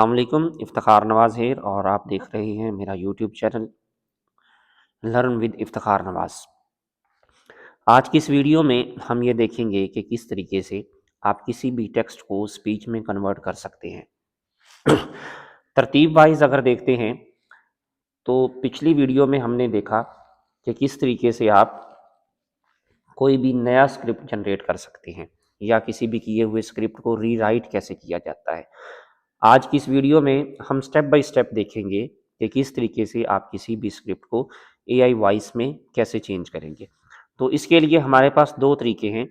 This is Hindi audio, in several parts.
अस्सलामुअलैकुम, इफ्तिखार नवाज़ है और आप देख रहे हैं मेरा YouTube channel learn with Iftikhar Nawaz. आज की इस वीडियो में हम ये देखेंगे कि किस तरीके से आप किसी भी टेक्स्ट को स्पीच में कन्वर्ट कर सकते हैं। तरतीब वाइज अगर देखते हैं तो पिछली वीडियो में हमने देखा कि किस तरीके से आप कोई भी नया स्क्रिप्ट जनरेट कर सकते हैं या किसी भी किए हुए स्क्रिप्ट को रीराइट कैसे किया जाता है। आज की इस वीडियो में हम स्टेप बाय स्टेप देखेंगे कि किस तरीके से आप किसी भी स्क्रिप्ट को एआई वॉइस में कैसे चेंज करेंगे। तो इसके लिए हमारे पास दो तरीके हैं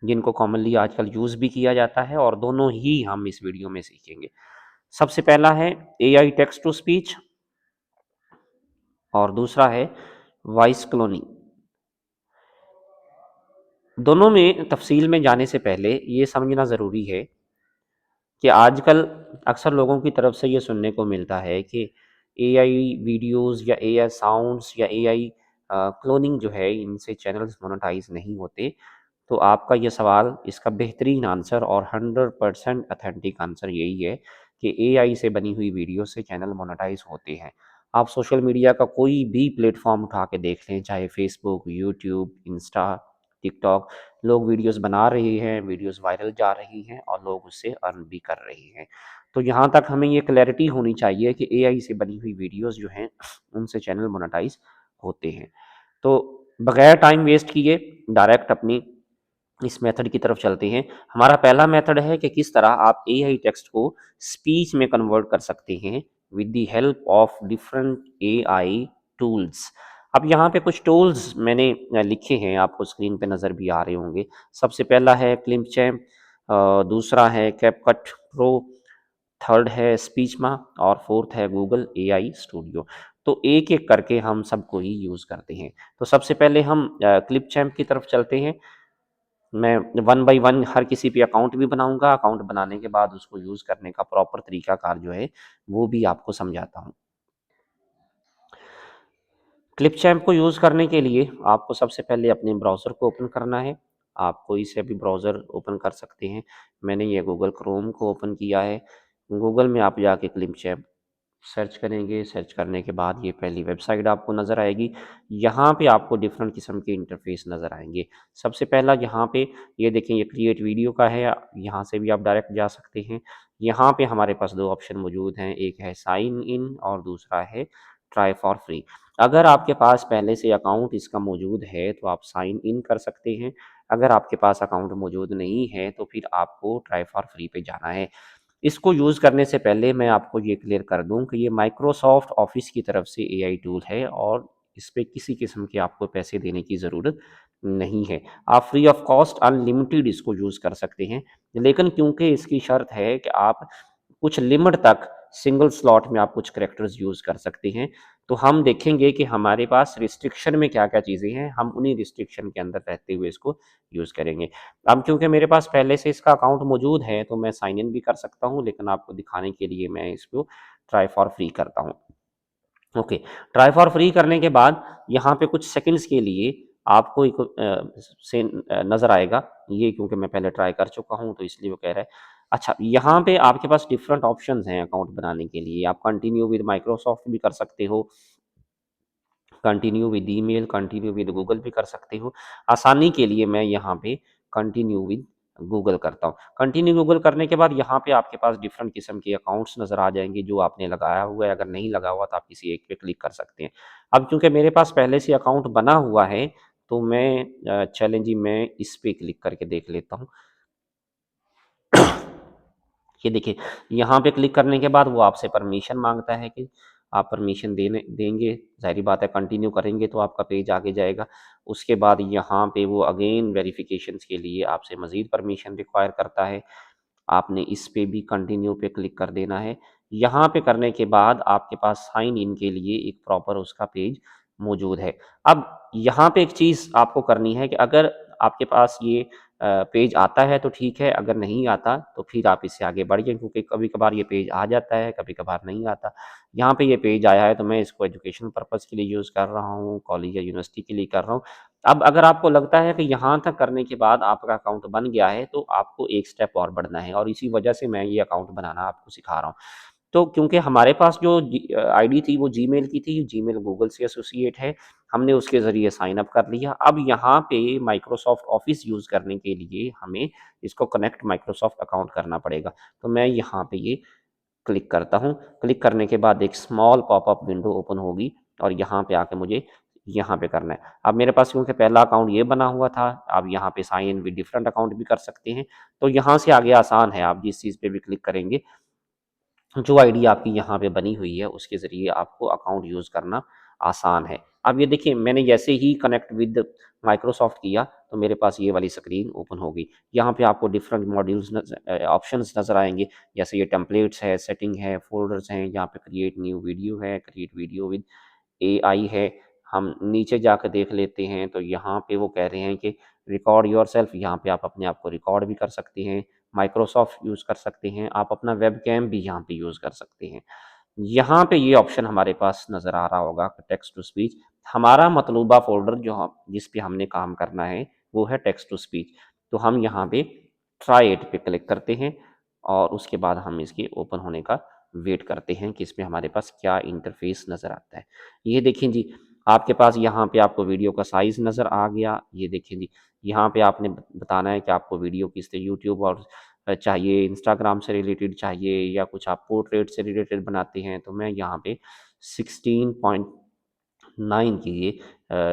जिनको कॉमनली आजकल यूज़ भी किया जाता है और दोनों ही हम इस वीडियो में सीखेंगे। सबसे पहला है एआई टेक्स्ट टू स्पीच और दूसरा है वॉइस क्लोनिंग। दोनों में तफसील में जाने से पहले ये समझना ज़रूरी है कि आजकल अक्सर लोगों की तरफ से ये सुनने को मिलता है कि एआई वीडियोस या एआई साउंड्स या एआई क्लोनिंग जो है इनसे चैनल्स मोनेटाइज नहीं होते। तो आपका ये सवाल इसका बेहतरीन आंसर और 100% अथेंटिक आंसर यही है कि एआई से बनी हुई वीडियो से चैनल मोनेटाइज होते हैं। आप सोशल मीडिया का कोई भी प्लेटफॉर्म उठा के देख लें, चाहे फेसबुक, यूट्यूब, इंस्टा, टिकटॉक, लोग वीडियोस बना रहे हैं, वीडियोस वायरल जा रही हैं और लोग उससे अर्न भी कर रहे हैं। तो यहाँ तक हमें ये क्लैरिटी होनी चाहिए कि एआई से बनी हुई वीडियोस जो हैं उनसे चैनल मोनेटाइज होते हैं। तो बगैर टाइम वेस्ट किए डायरेक्ट अपनी इस मेथड की तरफ चलते हैं। हमारा पहला मेथड है कि किस तरह आप एआई टेक्स्ट को स्पीच में कन्वर्ट कर सकते हैं with the help of different AI tools. अब यहाँ पे कुछ टूल्स मैंने लिखे हैं, आपको स्क्रीन पे नज़र भी आ रहे होंगे। सबसे पहला है क्लिपचैम्प, दूसरा है कैपकट प्रो, थर्ड है स्पीचमा और फोर्थ है गूगल एआई स्टूडियो। तो एक एक करके हम सबको ही यूज़ करते हैं। तो सबसे पहले हम क्लिपचैम्प की तरफ चलते हैं। मैं वन बाय वन हर किसी पे अकाउंट भी बनाऊँगा, अकाउंट बनाने के बाद उसको यूज़ करने का प्रॉपर तरीकाकार जो है, वो भी आपको समझाता हूँ। क्लिपचैम्प को यूज़ करने के लिए आपको सबसे पहले अपने ब्राउज़र को ओपन करना है। आप कोई से भी ब्राउज़र ओपन कर सकते हैं। मैंने ये गूगल क्रोम को ओपन किया है। गूगल में आप जाके क्लिपचैम्प सर्च करेंगे, सर्च करने के बाद ये पहली वेबसाइट आपको नज़र आएगी। यहाँ पे आपको डिफरेंट किस्म के इंटरफ़ेस नज़र आएँगे। सबसे पहला यहाँ पे ये देखें, ये क्रिएट वीडियो का है, यहाँ से भी आप डायरेक्ट जा सकते हैं। यहाँ पे हमारे पास 2 ऑप्शन मौजूद हैं, एक है साइन इन और दूसरा है ट्राई फॉर फ्री। अगर आपके पास पहले से अकाउंट इसका मौजूद है तो आप साइन इन कर सकते हैं। अगर आपके पास अकाउंट मौजूद नहीं है तो फिर आपको ट्राई फॉर फ्री पे जाना है। इसको यूज़ करने से पहले मैं आपको ये क्लियर कर दूँ कि ये माइक्रोसॉफ्ट ऑफ़िस की तरफ से एआई टूल है और इस पे किसी किस्म के आपको पैसे देने की ज़रूरत नहीं है। आप फ्री ऑफ कॉस्ट अनलिमिटेड इसको यूज़ कर सकते हैं। लेकिन क्योंकि इसकी शर्त है कि आप कुछ लिमिट तक सिंगल स्लॉट में आप कुछ कैरेक्टर्स यूज़ कर सकते हैं। तो हम देखेंगे कि हमारे पास रिस्ट्रिक्शन में क्या-क्या चीज़ें हैं, हम उन्हीं रिस्ट्रिक्शन के अंदर रहते हुए इसको यूज़ करेंगे। अब क्योंकि मेरे पास पहले से इसका अकाउंट मौजूद है तो मैं साइन इन भी कर सकता हूँ, लेकिन आपको दिखाने के लिए मैं इसको ट्राई फॉर फ्री करता हूँ। ओके, ट्राई फॉर फ्री करने के बाद यहाँ पे कुछ सेकंड्स के लिए आपको एक नज़र आएगा। ये क्योंकि मैं पहले ट्राई कर चुका हूँ तो इसलिए वो कह रहा है। अच्छा, यहाँ पे आपके पास डिफरेंट ऑप्शंस हैं अकाउंट बनाने के लिए। आप कंटिन्यू विद माइक्रोसॉफ्ट भी कर सकते हो, continue with email, continue with Google भी कर सकते हो। आसानी के लिए मैं यहाँ पे कंटिन्यू विद गूगल करता हूँ। कंटिन्यू गूगल करने के बाद यहाँ पे आपके पास डिफरेंट किस्म के अकाउंट्स नज़र आ जाएँगे जो आपने लगाया हुआ है। अगर नहीं लगा हुआ तो आप किसी एक पे क्लिक कर सकते हैं। अब चूँकि मेरे पास पहले से अकाउंट बना हुआ है तो मैं चलें जी, मैं इस पे क्लिक करके देख लेता हूँ। ये देखिए, यहाँ पे क्लिक करने के बाद वो आपसे परमिशन माँगता है कि आप परमिशन देने देंगे, ज़ाहिर-सी बात है कंटिन्यू करेंगे तो आपका पेज आगे जाएगा। उसके बाद यहाँ पे वो अगेन वेरिफ़िकेशंस के लिए आपसे मज़ीद परमिशन रिक्वायर करता है। आपने इस पे भी कंटिन्यू पे क्लिक कर देना है। यहाँ पे करने के बाद आपके पास साइन इन के लिए एक प्रॉपर उसका पेज मौजूद है। अब यहाँ पे एक चीज़ आपको करनी है कि अगर आपके पास ये पेज आता है तो ठीक है, अगर नहीं आता तो फिर आप इससे आगे बढ़िए, क्योंकि कभी-कभार ये पेज आ जाता है, कभी-कभार नहीं आता। यहाँ पे ये पेज आया है तो मैं इसको एजुकेशन पर्पज़ के लिए यूज़ कर रहा हूँ, कॉलेज या यूनिवर्सिटी के लिए कर रहा हूँ। अब अगर आपको लगता है कि यहाँ तक करने के बाद आपका अकाउंट बन गया है तो आपको एक स्टेप और बढ़ना है और इसी वजह से मैं ये अकाउंट बनाना आपको सिखा रहा हूँ। तो क्योंकि हमारे पास जो आईडी थी वो जीमेल की थी, जीमेल गूगल से एसोसिएट है, हमने उसके ज़रिए साइन अप कर लिया। अब यहाँ पे माइक्रोसॉफ्ट ऑफ़िस यूज़ करने के लिए हमें इसको कनेक्ट माइक्रोसॉफ्ट अकाउंट करना पड़ेगा। तो मैं यहाँ पे ये क्लिक करता हूँ। क्लिक करने के बाद एक स्मॉल पॉपअप विंडो ओपन होगी और यहाँ पे आके मुझे यहाँ पे करना है। अब मेरे पास क्योंकि पहला अकाउंट ये बना हुआ था, आप यहाँ पे sign in with different account भी कर सकते हैं। तो यहाँ से आगे आसान है, आप जिस चीज़ पे भी क्लिक करेंगे, जो आईडी आपकी यहाँ पे बनी हुई है उसके ज़रिए आपको अकाउंट यूज़ करना आसान है। अब ये देखिए, मैंने जैसे ही कनेक्ट विद माइक्रोसॉफ्ट किया तो मेरे पास ये वाली स्क्रीन ओपन हो गई। यहाँ पे आपको डिफरेंट मॉड्यूल्स ऑप्शंस नज़र आएँगे, जैसे ये टेम्पलेट्स है, सेटिंग है, फ़ोल्डर्स हैं, यहाँ पे क्रिएट न्यू वीडियो है, क्रिएट वीडियो विद एआई है। हम नीचे जाकर देख लेते हैं तो यहाँ पे वो कह रहे हैं कि रिकॉर्ड योरसेल्फ, यहाँ पे आप अपने आप को रिकॉर्ड भी कर सकते हैं, माइक्रोसॉफ्ट यूज़ कर सकते हैं, आप अपना वेबकैम भी यहाँ पे यूज़ कर सकते हैं। यहाँ पे ये ऑप्शन हमारे पास नज़र आ रहा होगा टेक्स्ट टू स्पीच। हमारा मतलूबा फ़ोल्डर जो हम जिस पे हमने काम करना है वो है टेक्स्ट टू स्पीच। तो हम यहाँ पे ट्राई इट पे क्लिक करते हैं और उसके बाद हम इसके ओपन होने का वेट करते हैं कि इसमें हमारे पास क्या इंटरफ़ेस नज़र आता है। ये देखें जी, आपके पास यहाँ पे आपको वीडियो का साइज़ नज़र आ गया। ये देखें जी, यहाँ पे आपने बताना है कि आपको वीडियो किस से यूट्यूब और चाहिए, इंस्टाग्राम से रिलेटेड चाहिए या कुछ आप पोर्ट्रेट से रिलेटेड बनाते हैं। तो मैं यहाँ पे 16.9 की ये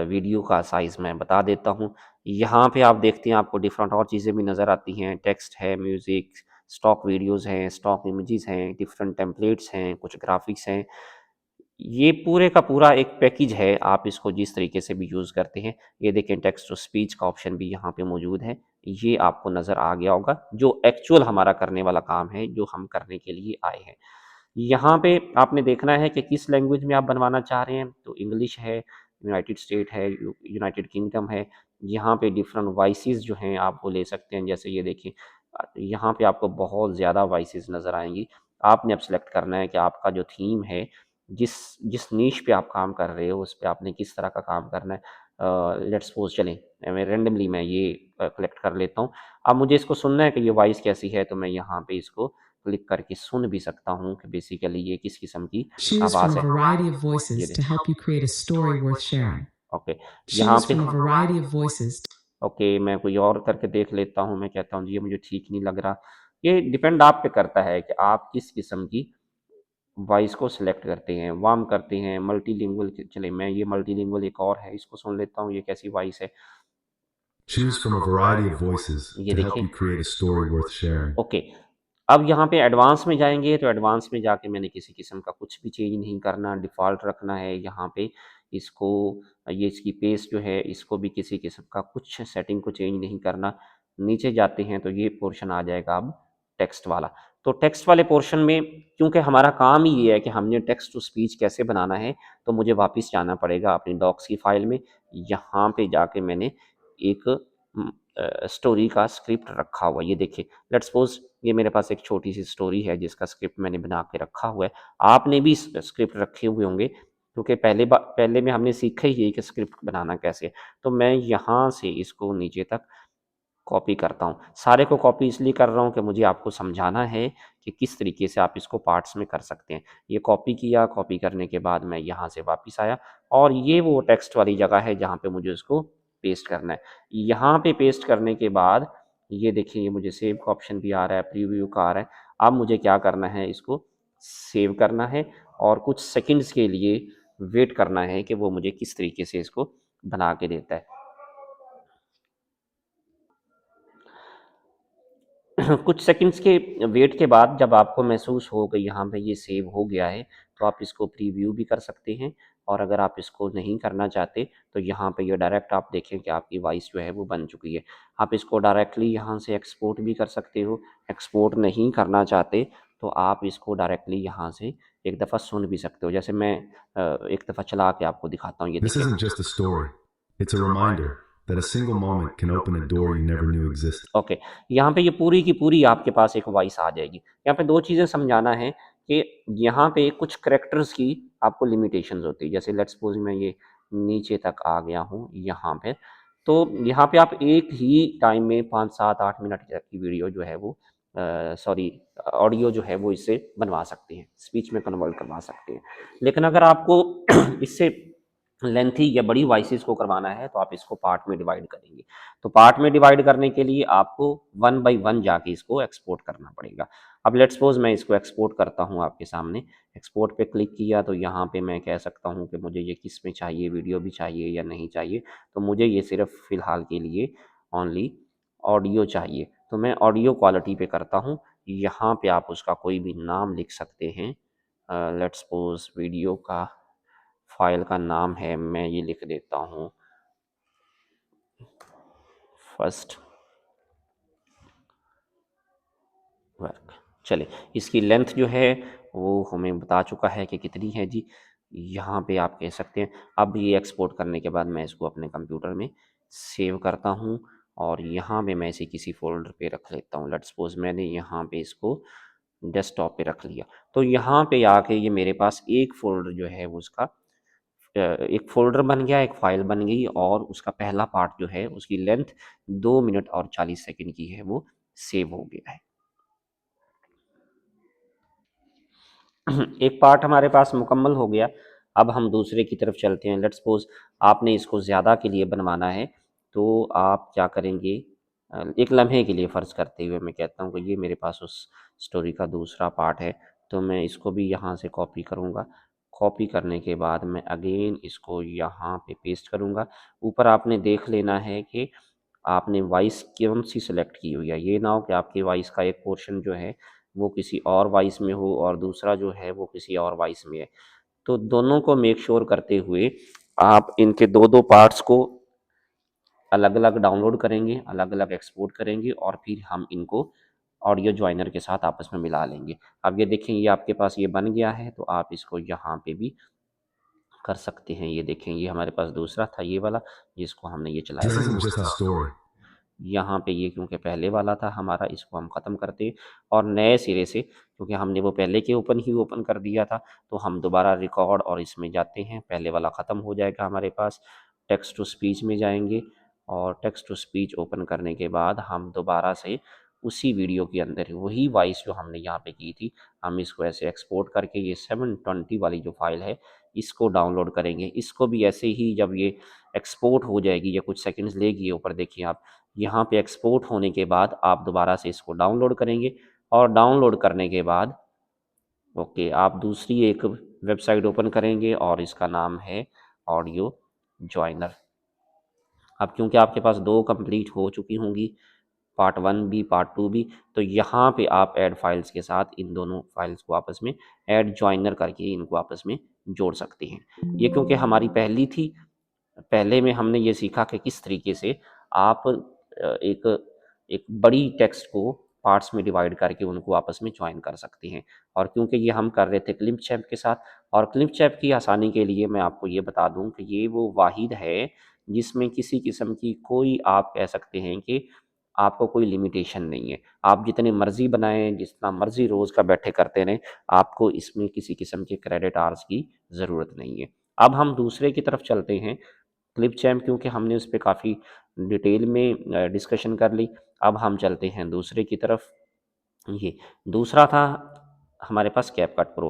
वीडियो का साइज़ मैं बता देता हूँ। यहाँ पे आप देखते हैं आपको डिफरेंट और चीज़ें भी नज़र आती हैं, टेक्स्ट है, म्यूज़िक, स्टॉक वीडियोज़ हैं, स्टॉक इमेजेस हैं, डिफरेंट टेम्पलेट्स हैं, कुछ ग्राफ़िक्स हैं। ये पूरे का पूरा एक पैकेज है, आप इसको जिस तरीके से भी यूज़ करते हैं। ये देखें, टेक्स्ट टू स्पीच का ऑप्शन भी यहाँ पे मौजूद है। ये आपको नज़र आ गया होगा, जो एक्चुअल हमारा करने वाला काम है, जो हम करने के लिए आए हैं। यहाँ पे आपने देखना है कि किस लैंग्वेज में आप बनवाना चाह रहे हैं, तो इंग्लिश है, यूनाइटेड स्टेट है, यूनाइटेड किंगडम है। यहाँ पे डिफरेंट वॉइसेस जो हैं आप वो ले सकते हैं, जैसे ये देखिए, यहाँ पे आपको बहुत ज़्यादा वॉइसेस नज़र आएँगी। आपने अब सेलेक्ट करना है कि आपका जो थीम है, जिस जिस नीश पे आप काम कर रहे हो, उस पे आपने किस तरह का काम करना है। लेट्स सपोज़, चलें, मैं रैंडमली मैं ये कलेक्ट कर लेता हूँ। अब मुझे इसको सुनना है कि ये वॉइस कैसी है, तो मैं यहाँ पे इसको क्लिक करके सुन भी सकता हूँ कि बेसिकली ये किस किस्म की Choose from आवाज़ a है। variety of ये voices to देखिए, help you create a story worth sharing. Okay, यहाँ Choose पे from a variety of voices. Okay, मैं कोई और करके देख लेता हूँ। मैं कहता हूँ जी, ये मुझे ठीक नहीं लग रहा। ये डिपेंड आप पे करता है कि आप किस किस्म की वॉइस को सिलेक्ट करते हैं, वार्म करते हैं, मल्टीलिंगुअल। चलिए, मैं ये मल्टीलिंगुअल एक और है, इसको सुन लेता हूँ, ये कैसी वॉइस है। Choose from a variety of voices ये to help देखिए, you create a story worth sharing. Okay. अब यहाँ पे एडवांस में जाएँगे, तो एडवांस में जाके मैंने किसी किस्म का कुछ भी चेंज नहीं करना, डिफ़ॉल्ट रखना है यहाँ पे। इसको, ये इसकी पेस जो है, इसको भी किसी किस्म का कुछ सेटिंग को चेंज नहीं करना। नीचे जाते हैं तो ये पोर्शन आ जाएगा अब टेक्स्ट वाला। तो टेक्स्ट वाले पोर्शन में, क्योंकि हमारा काम ही ये है कि हमने टेक्स्ट टू स्पीच कैसे बनाना है, तो मुझे वापस जाना पड़ेगा अपनी डॉक्स की फ़ाइल में। यहाँ पे जाके मैंने एक स्टोरी का स्क्रिप्ट रखा हुआ है। ये देखिए, लेट्स सपोज़ ये मेरे पास एक छोटी-सी स्टोरी है जिसका स्क्रिप्ट मैंने बना के रखा हुआ है। आपने भी स्क्रिप्ट रखे हुए होंगे, क्योंकि पहले में हमने सीखा ही है कि स्क्रिप्ट बनाना कैसे है। तो मैं यहाँ से इसको नीचे तक कॉपी करता हूँ। सारे को कॉपी इसलिए कर रहा हूँ कि मुझे आपको समझाना है कि किस तरीके से आप इसको पार्ट्स में कर सकते हैं। ये कॉपी किया, कॉपी करने के बाद मैं यहाँ से वापस आया और ये वो टेक्स्ट वाली जगह है जहाँ पे मुझे उसको पेस्ट करना है। यहाँ पे पेस्ट करने के बाद ये देखिए, ये मुझे सेव का ऑप्शन भी आ रहा है, प्रीव्यू का आ रहा है। अब मुझे क्या करना है, इसको सेव करना है और कुछ सेकंड्स के लिए वेट करना है कि वो मुझे किस तरीके से इसको बना के देता है। कुछ सेकंड्स के वेट के बाद जब आपको महसूस हो कि यहाँ पे ये सेव हो गया है, तो आप इसको प्रीव्यू भी कर सकते हैं। और अगर आप इसको नहीं करना चाहते, तो यहाँ पे ये डायरेक्ट आप देखें कि आपकी वॉइस जो है वो बन चुकी है। आप इसको डायरेक्टली यहाँ से एक्सपोर्ट भी कर सकते हो। एक्सपोर्ट नहीं करना चाहते, तो आप इसको डायरेक्टली यहाँ से एक दफ़ा सुन भी सकते हो। जैसे मैं एक दफ़ा चला के आपको दिखाता हूँ, ये This देखिए। isn't just a story, it's a reminder that a single moment can open a door you never knew existed. Okay, यहाँ पे ये पूरी की पूरी आपके पास एक वॉइस आ जाएगी। यहाँ पे 2 चीज़ें समझाना है कि यहाँ पे कुछ कैरेक्टर्स की आपको लिमिटेशंस होती है। जैसे लेट्स सपोज़ मैं ये नीचे तक आ गया हूँ यहाँ पे, तो यहाँ पे आप एक ही टाइम में 5, 7, 8 मिनट तक की वीडियो जो है वो सॉरी ऑडियो जो है वो इससे बनवा सकते हैं, स्पीच में कन्वर्ट करवा सकते हैं। लेकिन अगर आपको इससे लेंथी या बड़ी वॉइसेस को करवाना है तो आप इसको पार्ट में डिवाइड करेंगे। तो पार्ट में डिवाइड करने के लिए आपको वन बाय वन जाके इसको एक्सपोर्ट करना पड़ेगा। अब लेट्स सपोज मैं इसको एक्सपोर्ट करता हूँ आपके सामने। एक्सपोर्ट पे क्लिक किया तो यहाँ पे मैं कह सकता हूँ कि मुझे ये किस में चाहिए, वीडियो भी चाहिए या नहीं चाहिए। तो मुझे ये सिर्फ फ़िलहाल के लिए ओनली ऑडियो चाहिए, तो मैं ऑडियो क्वालिटी पे करता हूँ। यहाँ पे आप उसका कोई भी नाम लिख सकते हैं। लेट्स सपोज वीडियो का फाइल का नाम है, मैं ये लिख देता हूँ फर्स्ट वर्क। चले, इसकी लेंथ जो है वो हमें बता चुका है कि कितनी है जी। यहाँ पे आप कह सकते हैं। अब ये एक्सपोर्ट करने के बाद मैं इसको अपने कंप्यूटर में सेव करता हूँ और यहाँ पे मैं इसे किसी फोल्डर पे रख लेता हूँ। लेट्स सपोज मैंने यहाँ पे इसको डेस्कटॉप पे रख लिया। तो यहाँ पे आके ये मेरे पास एक फ़ोल्डर जो है वो उसका एक फ़ोल्डर बन गया, एक फ़ाइल बन गई और उसका पहला पार्ट जो है उसकी लेंथ 2 मिनट और 40 सेकंड की है, वो सेव हो गया है। एक पार्ट हमारे पास मुकम्मल हो गया। अब हम दूसरे की तरफ चलते हैं। लेट्स सपोज आपने इसको ज़्यादा के लिए बनवाना है, तो आप क्या करेंगे? एक लम्हे के लिए फ़र्ज़ करते हुए मैं कहता हूँ कि ये मेरे पास उस स्टोरी का दूसरा पार्ट है, तो मैं इसको भी यहाँ से कॉपी करूँगा। कॉपी करने के बाद मैं अगेन इसको यहाँ पे पेस्ट करूँगा। ऊपर आपने देख लेना है कि आपने वॉइस कौन-सी सेलेक्ट की हुई है। ये ना हो कि आपकी वॉइस का एक पोर्शन जो है वो किसी और वॉइस में हो और दूसरा जो है वो किसी और वॉइस में है। तो दोनों को मेक श्योर करते हुए आप इनके 2-2 पार्ट्स को अलग-अलग डाउनलोड करेंगे, अलग-अलग एक्सपोर्ट करेंगे और फिर हम इनको ऑडियो जॉइनर के साथ आपस में मिला लेंगे। अब ये देखें, ये आपके पास ये बन गया है, तो आप इसको यहाँ पे भी कर सकते हैं। ये देखें, ये हमारे पास दूसरा था ये वाला, जिसको हमने ये चलाया। This isn't just a story. यहाँ पे ये क्योंकि पहले वाला था हमारा, इसको हम ख़त्म करते हैं और नए सिरे से, क्योंकि हमने वो पहले के ओपन कर दिया था, तो हम दोबारा रिकॉर्ड और इसमें जाते हैं। पहले वाला ख़त्म हो जाएगा हमारे पास। टेक्स्ट टू स्पीच में जाएंगे और टेक्स्ट टू स्पीच ओपन करने के बाद हम दोबारा से उसी वीडियो के अंदर वही वॉइस जो हमने यहाँ पे की थी, हम इसको ऐसे एक्सपोर्ट करके ये 720 वाली जो फाइल है इसको डाउनलोड करेंगे। इसको भी ऐसे ही जब ये एक्सपोर्ट हो जाएगी या कुछ सेकंड्स लेगी, ये ऊपर देखिए आप, यहाँ पे एक्सपोर्ट होने के बाद आप दोबारा से इसको डाउनलोड करेंगे और डाउनलोड करने के बाद ओके आप दूसरी एक वेबसाइट ओपन करेंगे और इसका नाम है ऑडियो जॉइनर। अब क्योंकि आपके पास 2 कंप्लीट हो चुकी होंगी, पार्ट 1 भी पार्ट 2 भी, तो यहाँ पे आप ऐड फाइल्स के साथ इन दोनों फाइल्स को आपस में ऐड जॉइनर करके इनको आपस में जोड़ सकते हैं। ये क्योंकि हमारी पहली थी, पहले में हमने ये सीखा कि किस तरीके से आप एक एक बड़ी टेक्स्ट को पार्ट्स में डिवाइड करके उनको आपस में जॉइन कर सकते हैं। और क्योंकि ये हम कर रहे थे क्लिपचैम्प के साथ, और क्लिपचैम्प की आसानी के लिए मैं आपको ये बता दूं कि ये वो वाहिद है जिसमें किसी किस्म की कोई, आप कह सकते हैं कि आपको कोई लिमिटेशन नहीं है। आप जितने मर्ज़ी बनाएँ, जितना मर्ज़ी रोज़ का बैठे करते रहें, आपको इसमें किसी किस्म के क्रेडिट आवर्स की ज़रूरत नहीं है। अब हम दूसरे की तरफ चलते हैं। क्लिपचैम्प क्योंकि हमने उस पे काफ़ी डिटेल में डिस्कशन कर ली। अब हम चलते हैं दूसरे की तरफ। ये दूसरा था हमारे पास कैपकट प्रो।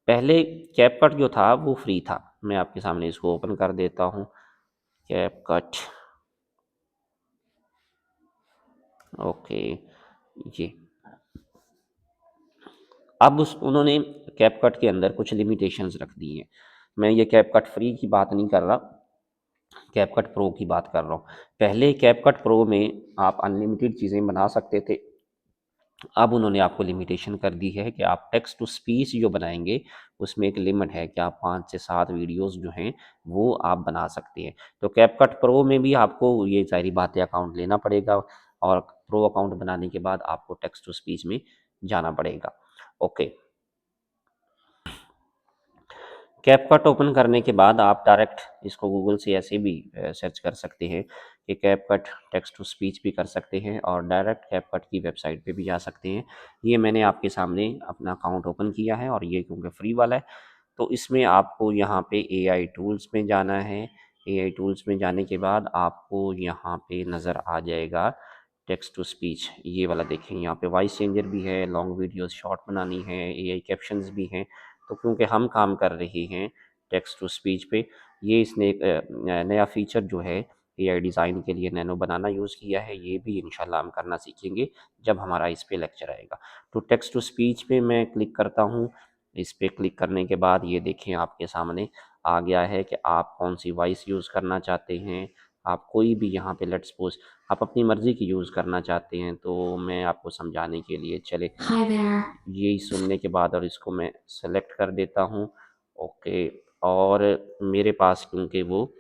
पहले कैपकट जो था वो फ्री था। मैं आपके सामने इसको ओपन कर देता हूँ। कैपकट, ओके, ये अब उस उन्होंने कैपकट के अंदर कुछ लिमिटेशंस रख दी हैं। मैं ये कैपकट फ्री की बात नहीं कर रहा, कैपकट प्रो की बात कर रहा हूँ। पहले कैपकट प्रो में आप अनलिमिटेड चीज़ें बना सकते थे। अब उन्होंने आपको लिमिटेशन कर दी है कि आप टेक्स्ट टू स्पीच जो बनाएँगे, उसमें एक लिमिट है कि आप 5 से 7 वीडियोज़ जो हैं, वो आप बना सकते हैं। तो कैपकट प्रो में भी आपको ये सारी बातें अकाउंट लेना पड़ेगा और प्रो अकाउंट बनाने के बाद आपको टेक्स्ट टू स्पीच में जाना पड़ेगा। ओके। कैपकट ओपन करने के बाद आप डायरेक्ट इसको गूगल से ऐसे भी सर्च कर सकते हैं कि कैपकट टेक्स्ट टू स्पीच भी कर सकते हैं और डायरेक्ट कैपकट की वेबसाइट पे भी जा सकते हैं। ये मैंने आपके सामने अपना अकाउंट ओपन किया है और ये क्योंकि फ्री वाला है, तो इसमें आपको यहाँ पे एआई टूल्स में जाना है। एआई टूल्स में जाने के बाद आपको यहाँ पे नज़र आ जाएगा टेक्स्ट टू स्पीच, ये वाला देखें, यहाँ पे वॉइस चेंजर भी है, लॉन्ग वीडियोस शॉर्ट बनानी है, एआई कैप्शंस भी हैं। तो क्योंकि हम काम कर रहे हैं टेक्स्ट टू स्पीच पे, ये इसने एक नया फीचर जो है एआई डिज़ाइन के लिए नैनो बनाना यूज़ किया है, ये भी इंशाल्लाह हम करना सीखेंगे जब हमारा इस पे लेक्चर आएगा। तो टेक्स्ट टू स्पीच पे मैं क्लिक करता हूँ। इस पे क्लिक करने के बाद ये देखें आपके सामने आ गया है कि आप कौन सी वॉइस यूज़ करना चाहते हैं। आप कोई भी यहाँ पे लेट्स सपोज आप अपनी मर्ज़ी की यूज़ करना चाहते हैं, तो मैं आपको समझाने के लिए चले Hi there. यही सुनने के बाद और इसको मैं सेलेक्ट कर देता हूँ। ओके, और मेरे पास क्योंकि वो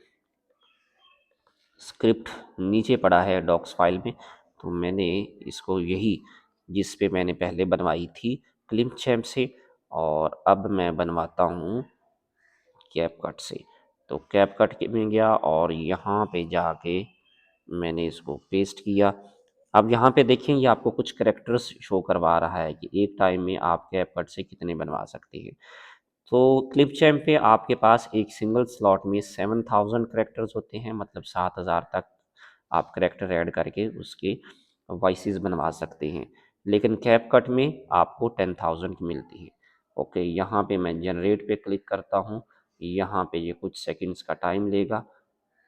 स्क्रिप्ट नीचे पड़ा है डॉक्स फाइल में, तो मैंने इसको यही जिस पे मैंने पहले बनवाई थी क्लिपचैम्प से, और अब मैं बनवाता हूँ कैपकट से। तो कैपकट के में गया और यहाँ पे जाके मैंने इसको पेस्ट किया। अब यहाँ पे देखें ये आपको कुछ कैरेक्टर्स शो करवा रहा है कि एक टाइम में आप कैपकट से कितने बनवा सकते हैं। तो क्लिपचैम्प पे आपके पास एक सिंगल स्लॉट में 7000 कैरेक्टर्स होते हैं, मतलब 7000 तक आप कैरेक्टर ऐड करके उसके वॉइसेस बनवा सकते हैं। लेकिन कैपकट में आपको 10,000 की मिलती है। ओके, यहाँ पे मैं जनरेट पे क्लिक करता हूँ। यहाँ पे ये कुछ सेकंड्स का टाइम लेगा,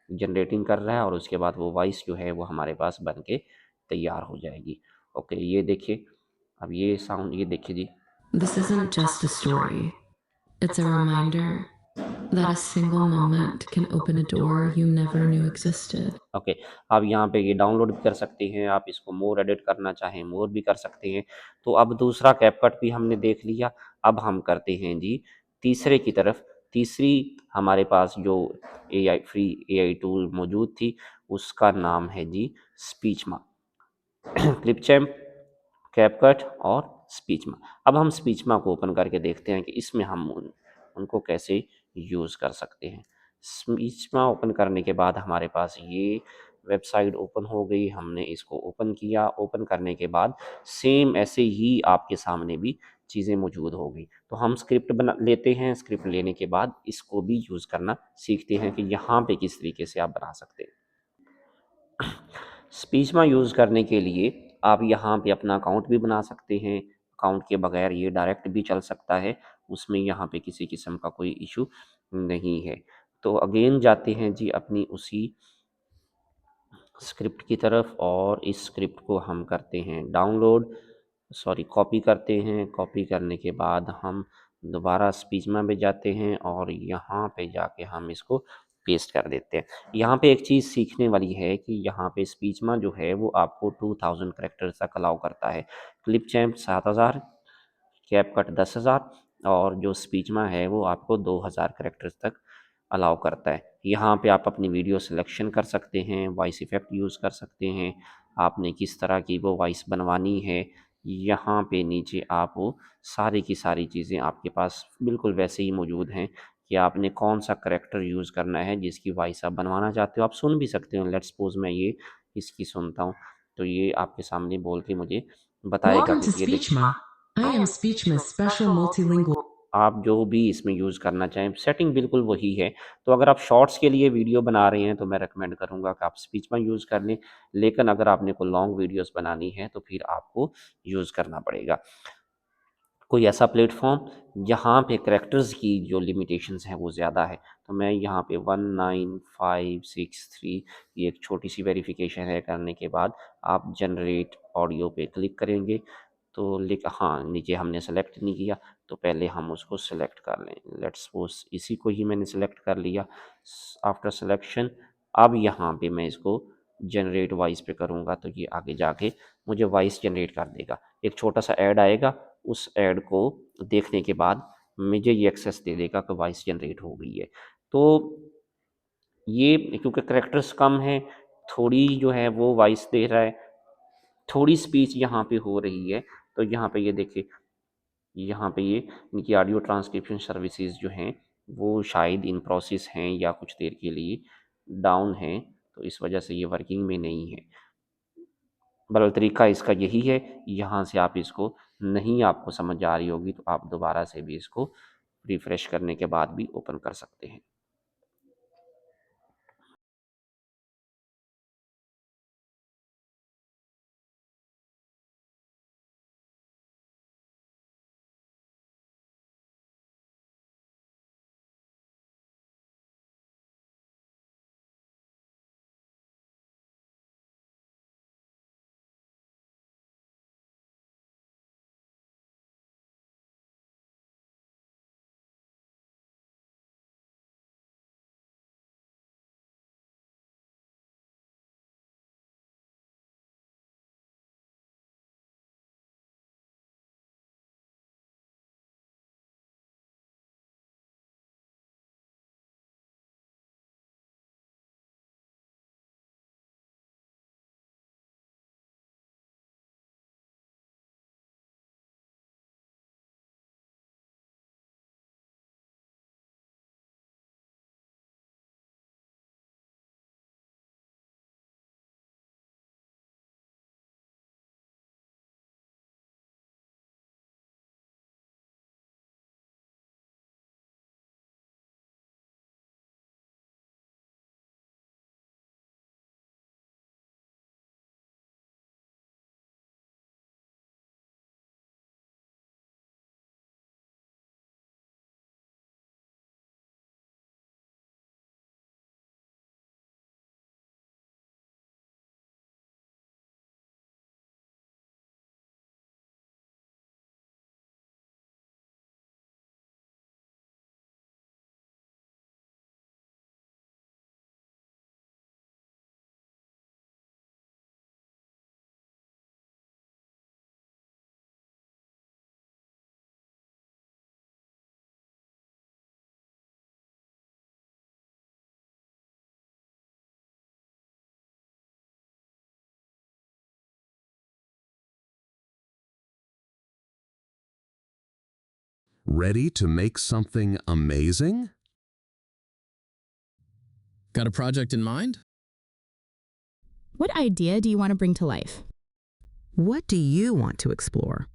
जनरेटिंग कर रहा है, और उसके बाद वो वॉइस जो है वो हमारे पास बन के तैयार हो जाएगी। ओके, ये देखिए, अब ये साउंड ये देखिए जी। This isn't just a story, it's a reminder that a single moment can open a door you never knew existed. Okay, आप यहाँ पे ये डाउनलोड भी कर सकते हैं, आप इसको मोर एडिट करना चाहें मोर भी कर सकते हैं। तो अब दूसरा कैपकट भी हमने देख लिया। अब हम करते हैं जी तीसरे की तरफ। तीसरी हमारे पास जो एआई फ्री एआई टूल मौजूद थी, उसका नाम है जी स्पीचमा। क्लिपचैम्प, कैपकट और स्पीचमा। अब हम स्पीचमा को ओपन करके देखते हैं कि इसमें हम उनको कैसे यूज़ कर सकते हैं। स्पीचमा ओपन करने के बाद हमारे पास ये वेबसाइट ओपन हो गई। हमने इसको ओपन किया। ओपन करने के बाद सेम ऐसे ही आपके सामने भी चीज़ें मौजूद हो गई। तो हम स्क्रिप्ट बना लेते हैं। स्क्रिप्ट लेने के बाद इसको भी यूज़ करना सीखते हैं कि यहाँ पे किस तरीके से आप बना सकते हैं। स्पीचमा यूज़ करने के लिए आप यहाँ पे अपना अकाउंट भी बना सकते हैं। अकाउंट के बगैर ये डायरेक्ट भी चल सकता है, उसमें यहाँ पे किसी किस्म का कोई इशू नहीं है। तो अगेन जाते हैं जी अपनी उसी स्क्रिप्ट की तरफ, और इस स्क्रिप्ट को हम करते हैं डाउनलोड, सॉरी कॉपी करते हैं। कॉपी करने के बाद हम दोबारा स्पीचमा में जाते हैं और यहाँ पे जाके हम इसको पेस्ट कर देते हैं। यहाँ पे एक चीज़ सीखने वाली है कि यहाँ पे स्पीचमा जो है वो आपको 2000 कैरेक्टर्स तक अलाउ करता है। क्लिपचैम्प 7000, कैपकट 10,000, और जो स्पीचमा है वो आपको 2000 कैरेक्टर्स तक अलाउ करता है। यहाँ पे आप अपनी वीडियो सिलेक्शन कर सकते हैं, वॉइस इफ़ेक्ट यूज़ कर सकते हैं, आपने किस तरह की वो वॉइस बनवानी है। यहाँ पे नीचे आप वो सारी की सारी चीज़ें आपके पास बिल्कुल वैसे ही मौजूद हैं कि आपने कौन सा कैरेक्टर यूज़ करना है जिसकी वॉइस आप बनवाना चाहते हो। आप सुन भी सकते हो। लेट्स सपोज मैं ये इसकी सुनता हूँ, तो ये आपके सामने बोल के मुझे बताएगा Welcome कि to ये देखिए। Speechma. I am Speechma's special multilingual. आप जो भी इसमें यूज़ करना चाहें, सेटिंग बिल्कुल वही है। तो अगर आप शॉर्ट्स के लिए वीडियो बना रहे हैं तो मैं रिकमेंड करूँगा कि आप स्पीचमा यूज़ कर लें। लेकिन अगर आपने कोई लॉन्ग वीडियोस बनानी है तो फिर आपको यूज़ करना पड़ेगा कोई ऐसा प्लेटफ़ॉर्म जहाँ पे कैरेक्टर्स की जो लिमिटेशंस हैं वो ज़्यादा है। तो मैं यहाँ पे 19563 ये एक छोटी-सी वेरिफ़िकेशन है, करने के बाद आप जनरेट ऑडियो पे क्लिक करेंगे। तो हाँ, नीचे हमने सेलेक्ट नहीं किया, तो पहले हम उसको सेलेक्ट कर लें। लेट्स सपोज़ इसी को ही मैंने सेलेक्ट कर लिया। आफ्टर सिलेक्शन अब यहाँ पे मैं इसको जनरेट वॉइस पे करूँगा तो ये आगे जाके मुझे वॉइस जनरेट कर देगा। एक छोटा-सा ऐड आएगा, उस ऐड को देखने के बाद मुझे ये एक्सेस दे देगा कि वॉइस जनरेट हो गई है। तो ये क्योंकि कैरेक्टर्स कम हैं, थोड़ी जो है वो वॉइस दे रहा है, थोड़ी स्पीच यहाँ पे हो रही है। तो यहाँ पे ये देखिए, यहाँ पे ये इनकी ऑडियो ट्रांसक्रिप्शन सर्विसेज जो हैं वो शायद इन प्रोसेस हैं या कुछ देर के लिए डाउन हैं, तो इस वजह से ये वर्किंग में नहीं है। बहरहाल तरीका इसका यही है। यहाँ से आप इसको नहीं आपको समझ आ रही होगी तो आप दोबारा से भी इसको रिफ़्रेश करने के बाद भी ओपन कर सकते हैं। Ready to make something amazing? Got a project in mind? What idea do you want to bring to life? What do you want to explore?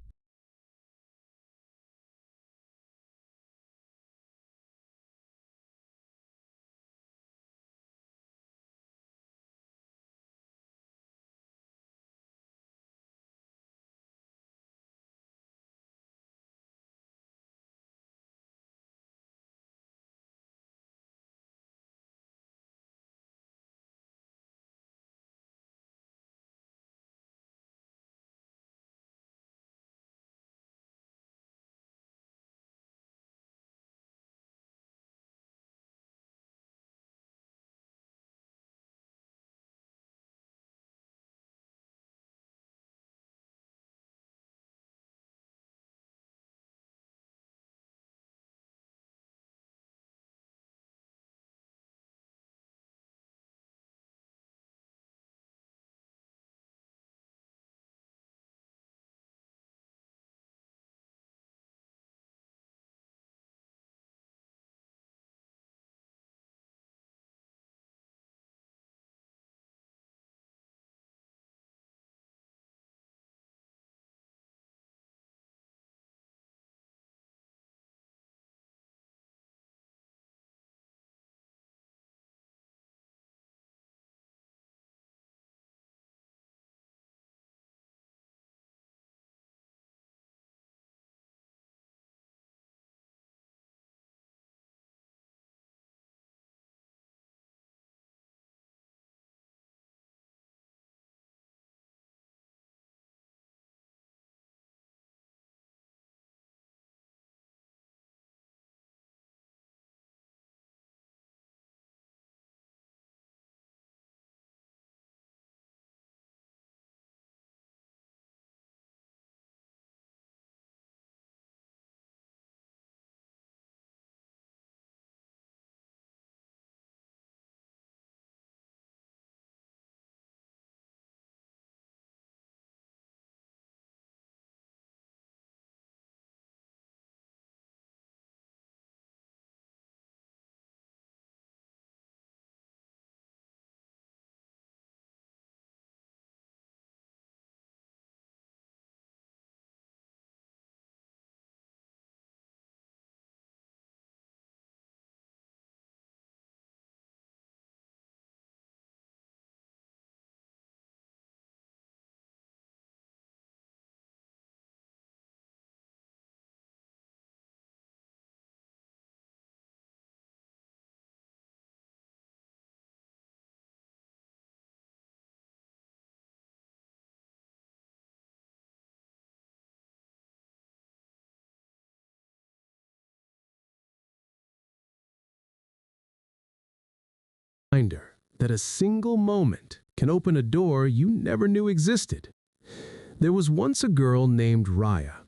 Reminder that a single moment can open a door you never knew existed. There was once a girl named Raya